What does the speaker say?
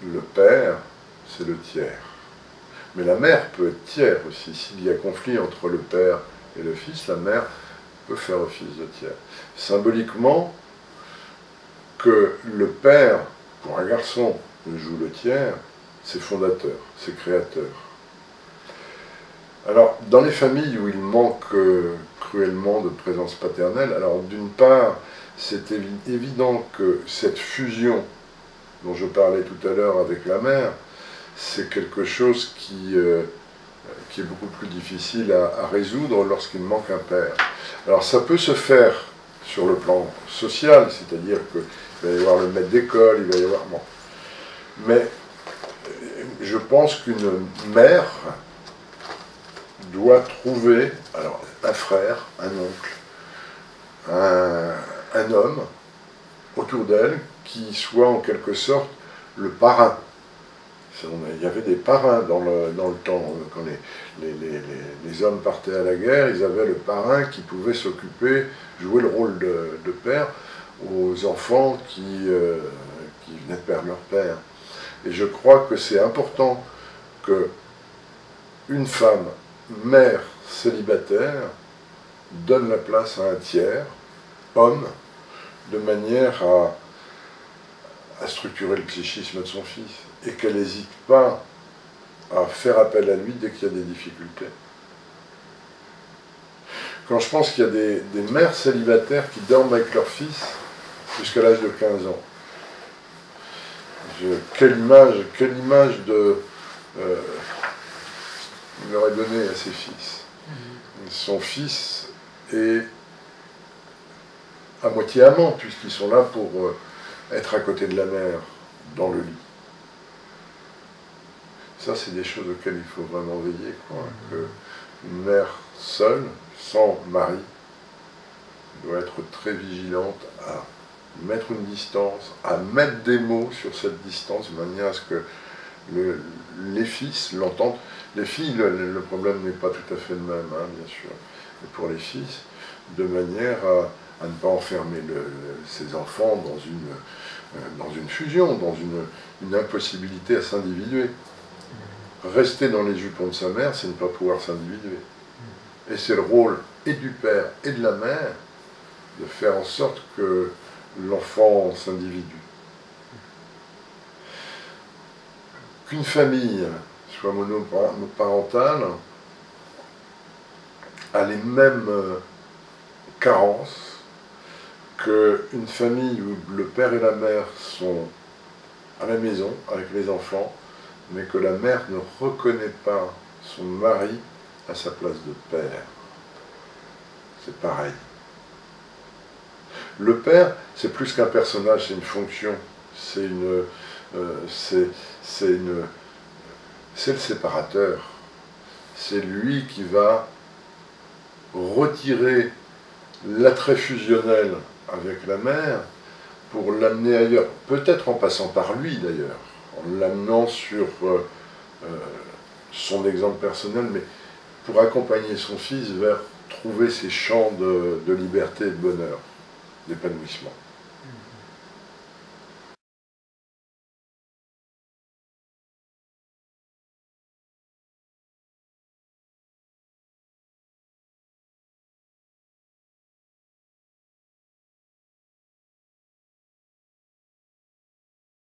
le père, c'est le tiers. Mais la mère peut être tiers aussi. S'il y a conflit entre le père et le fils, la mère peut faire office de tiers. Symboliquement, que le père, pour un garçon, joue le tiers, c'est fondateur, c'est créateur. Alors, dans les familles où il manque cruellement de présence paternelle, alors d'une part, c'est évident que cette fusion dont je parlais tout à l'heure avec la mère, c'est quelque chose qui est beaucoup plus difficile à résoudre lorsqu'il manque un père. Alors ça peut se faire sur le plan social, c'est-à-dire qu'il va y avoir le maître d'école, il va y avoir... Bon. Mais je pense qu'une mère doit trouver alors, un frère, un oncle, un homme autour d'elle qui soit en quelque sorte le parrain. Il y avait des parrains dans le temps. Quand les hommes partaient à la guerre, ils avaient le parrain qui pouvait s'occuper, jouer le rôle de père aux enfants qui venaient de perdre leur père. Et je crois que c'est important qu'une femme, mère célibataire, donne la place à un tiers, homme, de manière à structurer le psychisme de son fils, et qu'elle n'hésite pas à faire appel à lui dès qu'il y a des difficultés. Quand je pense qu'il y a des mères célibataires qui dorment avec leur fils jusqu'à l'âge de 15 ans, quelle image il aurait donné à ses fils. Son fils est à moitié amant, puisqu'ils sont là pour être à côté de la mère, dans le lit. Ça, c'est des choses auxquelles il faut vraiment veiller, quoi. Une mère seule, sans mari, doit être très vigilante à mettre une distance, à mettre des mots sur cette distance, de manière à ce que les fils l'entendent. Les filles, le problème n'est pas tout à fait le même, hein, bien sûr. Mais pour les fils, de manière à ne pas enfermer ses enfants dans une fusion, dans une impossibilité à s'individuer. Rester dans les jupons de sa mère, c'est ne pas pouvoir s'individuer. Et c'est le rôle et du père et de la mère de faire en sorte que l'enfant s'individue. Qu'une famille soit monoparentale a les mêmes carences qu'une famille où le père et la mère sont à la maison avec les enfants, mais que la mère ne reconnaît pas son mari à sa place de père. C'est pareil. Le père, c'est plus qu'un personnage, c'est une fonction, c'est le séparateur. C'est lui qui va retirer l'attrait fusionnel avec la mère pour l'amener ailleurs, peut-être en passant par lui d'ailleurs, en l'amenant sur son exemple personnel, mais pour accompagner son fils vers trouver ses champs de liberté et de bonheur, d'épanouissement.